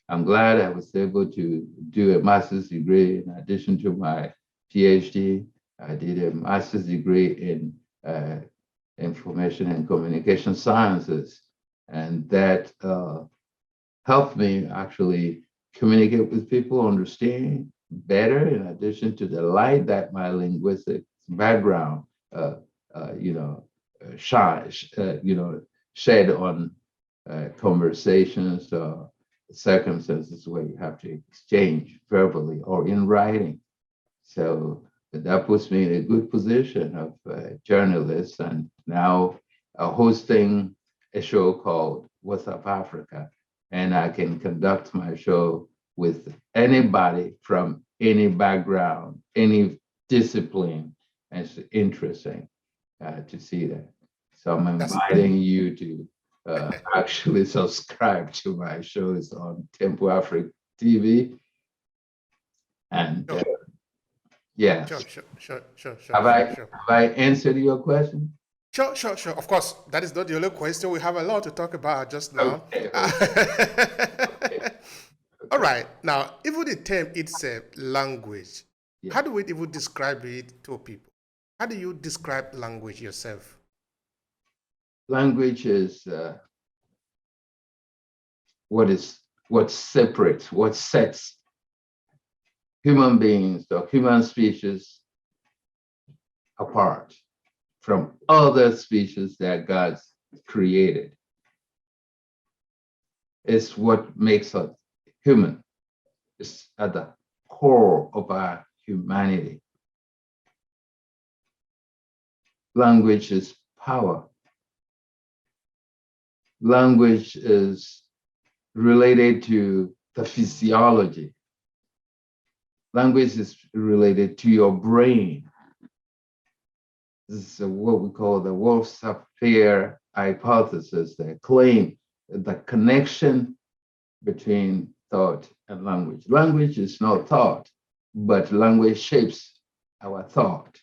I'm glad I was able to do a master's degree in addition to my PhD. I did a master's degree in information and communication sciences, and that helped me actually communicate with people, understand better, in addition to the light that my linguistic background, shine, shed on conversations, circumstances where you have to exchange verbally or in writing. So that puts me in a good position of journalist, and now hosting a show called What's Up Africa. And I can conduct my show with anybody from any background, any discipline. And it's interesting to see that. So I'm inviting you to actually subscribe to my shows on Tempo Afric TV. And yes. Sure. Have I answered your question? Sure. Of course, that is not the only question. We have a lot to talk about just now. Okay. All right. Now, even the term itself, language, Yeah. how do we even describe it to people? How do you describe language yourself? Language is what separates, what sets human beings or human species apart from other species that God created. It's what makes us human. It's at the core of our humanity. Language is power. Language is related to the physiology. Language is related to your brain. This is what we call the Wolff-Sapir hypothesis, that claim the connection between thought and language. Language is not thought, but language shapes our thought.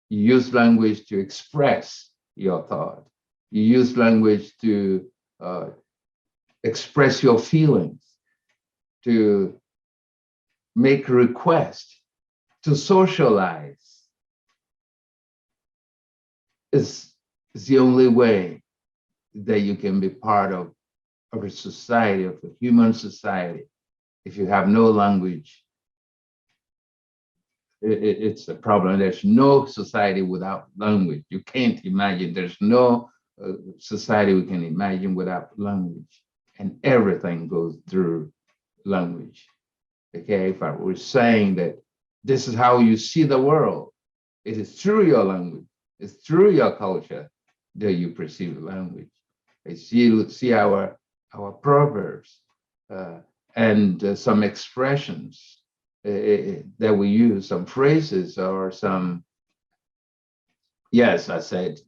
You use language to express your thought. You use language to express your feelings, to make requests, to socialize. It's the only way that you can be part of a society, of a human society. If you have no language, it's a problem. There's no society without language. You can't imagine. There's no society we can imagine without language. And everything goes through language. Okay, if I were saying that this is how you see the world, it is through your language, it's through your culture that you perceive language. I see our proverbs and some expressions that we use, some phrases or some, yes, I said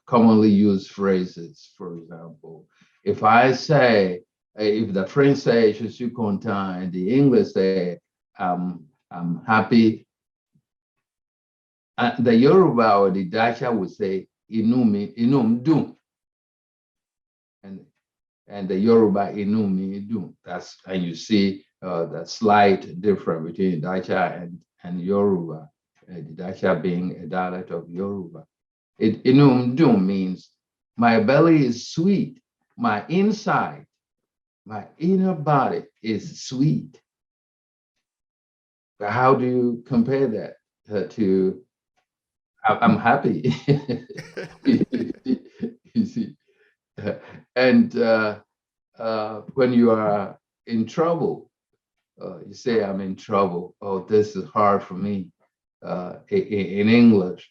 commonly used phrases. For example, if I say, if the French say "je suis content" and the English say "I'm happy," the Yoruba or the Dacha would say "inum dum," and the Yoruba "inum dum." That's, and you see the slight difference between Dacha and Yoruba. The Dacha being a dialect of Yoruba. Inum dum means my belly is sweet, my inside, my inner body is sweet. But how do you compare that to I'm happy? You see, and when you are in trouble, you say I'm in trouble. Oh, this is hard for me in English,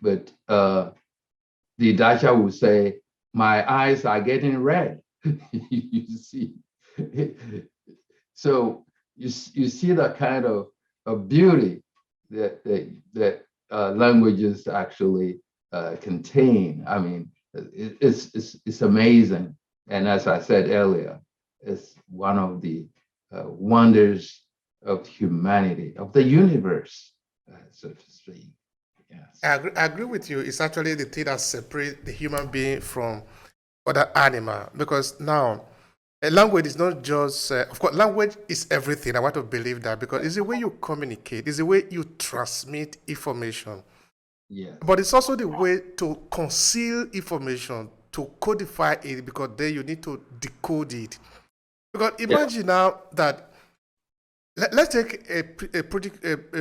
but the Dacha would say my eyes are getting red. You see, so you see the kind of beauty that languages actually contain. I mean, it's amazing, and as I said earlier, it's one of the wonders of humanity, of the universe, so to speak. Yes. I agree with you. It's actually the thing that separates the human being from other animal, because now A language is not just, of course, language is everything. I want to believe that because it's the way you communicate, it's the way you transmit information, Yes. but it's also the way to conceal information, to codify it, because then you need to decode it. Because Yeah. imagine now that, let's take a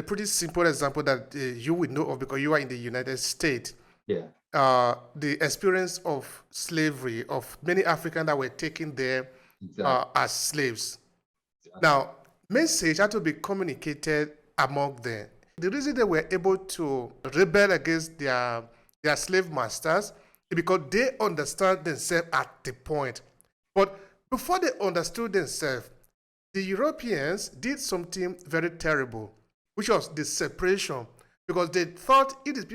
pretty simple example that you would know of because you are in the United States. Yeah. The experience of slavery of many Africans that were taken there Exactly. as slaves. Exactly. Now, message had to be communicated among them. The reason they were able to rebel against their slave masters is because they understand themselves at the point. But before they understood themselves, the Europeans did something very terrible, which was the separation, because they thought if the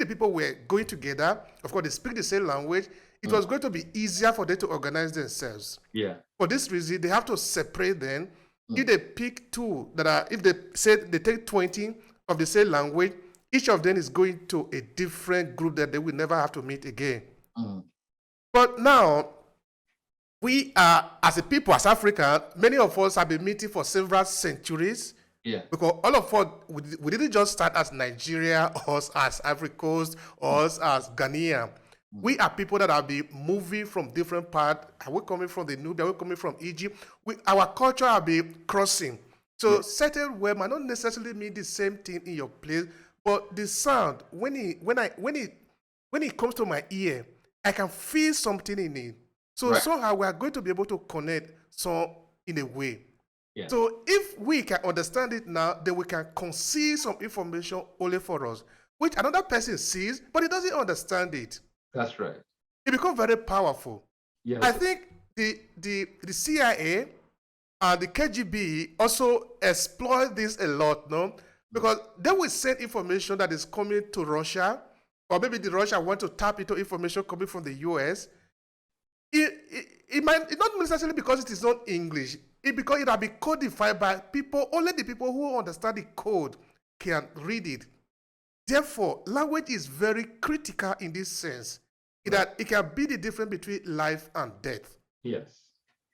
people were going together, of course they speak the same language, it was going to be easier for them to organize themselves. Yeah. For this reason, they have to separate them. If Mm. they pick two that are, if they say they take 20 of the same language, each of them is going to a different group that they will never have to meet again. Mm. But now, we are, as a people, as Africans, many of us have been meeting for several centuries. Yeah. Because all of us, we didn't just start as Nigeria, or us as Afric Coast, or us as Ghanaian. We are people that have been moving from different parts. Are we coming from the Nubia? Are we coming from Egypt? Our culture have been crossing. So Yeah. certain words might not necessarily mean the same thing in your place, but the sound, when it comes to my ear, I can feel something in it. So Right. somehow we are going to be able to connect some in a way. Yeah. So if we can understand it now, then we can conceal some information only for us, which another person sees, but he doesn't understand it. That's right. It becomes very powerful. Yes. I think the CIA and the KGB also exploit this a lot, no? Because they will send information that is coming to Russia, or maybe the Russia want to tap into information coming from the US. It might not necessarily because it is not English. Because it will be codified by people, only the people who understand the code can read it. Therefore, language is very critical in this sense, in that it can be the difference between life and death. Yes.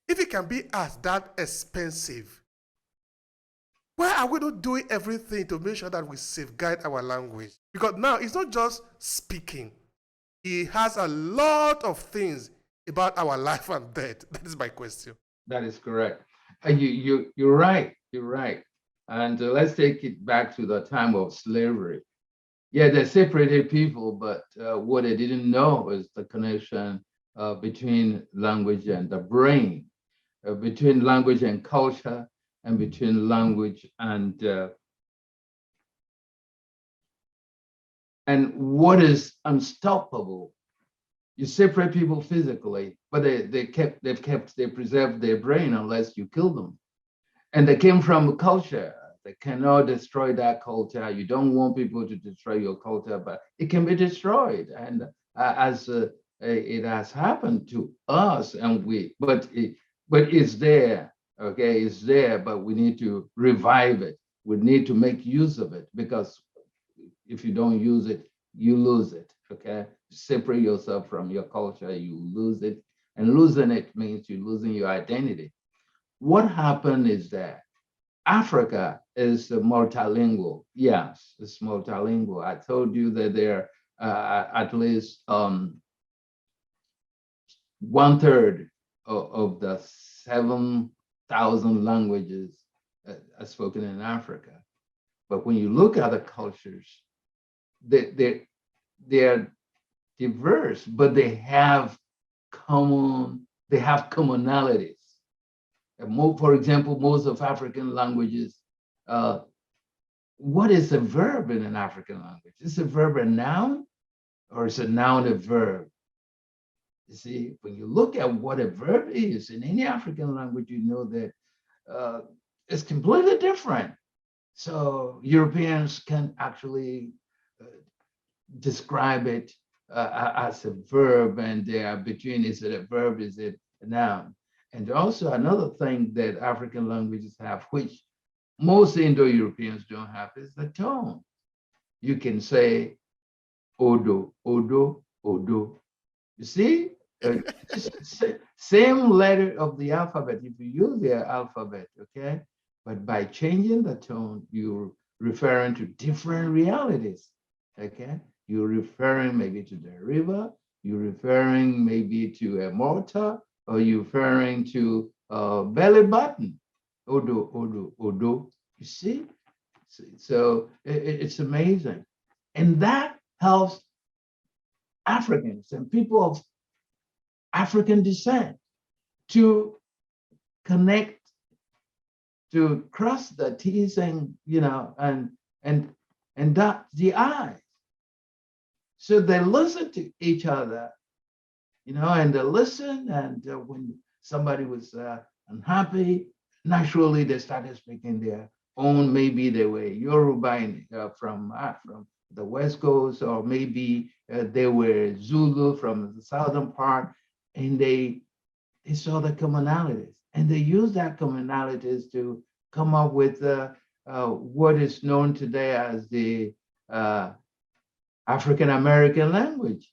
If it can be as that expensive, why are we not doing everything to make sure that we safeguard our language? Because now it's not just speaking. It has a lot of things about our life and death. That is my question. That is correct. You're right. You're right. And let's take it back to the time of slavery. Yeah, they separated people, but what they didn't know was the connection between language and the brain, between language and culture, and between language and what is unstoppable. You separate people physically, but they preserved their brain unless you kill them. And they came from a culture. They cannot destroy that culture. You don't want people to destroy your culture, but it can be destroyed. And as it has happened to us, but it's there. Okay, it's there, but we need to revive it. We need to make use of it because if you don't use it, you lose it. Okay, separate yourself from your culture, you lose it, and losing it means you're losing your identity. What happened is that Africa is multilingual. Yes, it's multilingual. I told you that there are at least 1/3 of the 7,000 languages are spoken in Africa. But when you look at the cultures, they're diverse, but they have commonalities. For example, most of African languages, what is a verb in an African language? Is a verb a noun or is a noun a verb? You see, when you look at what a verb is in any African language, you know that it's completely different. So Europeans can actually describe it as a verb, and they are between, is it a verb, is it a noun? And also another thing that African languages have, which most Indo-Europeans don't have, is the tone. You can say odo, odo, odo. You see, Same letter of the alphabet, if you use the alphabet, okay? But by changing the tone, you're referring to different realities, okay? You're referring maybe to the river, you're referring maybe to a mortar, or you're referring to a belly button. Odo, odo, odo. You see? So it's amazing. And that helps Africans and people of African descent to connect, to cross the T's and and dot the I's. So they listen to each other, and they listen. And when somebody was unhappy, naturally they started speaking their own. Maybe they were Yoruba from the West Coast, or maybe they were Zulu from the southern part, and they saw the commonalities, and they use that commonalities to come up with what is known today as the African American language.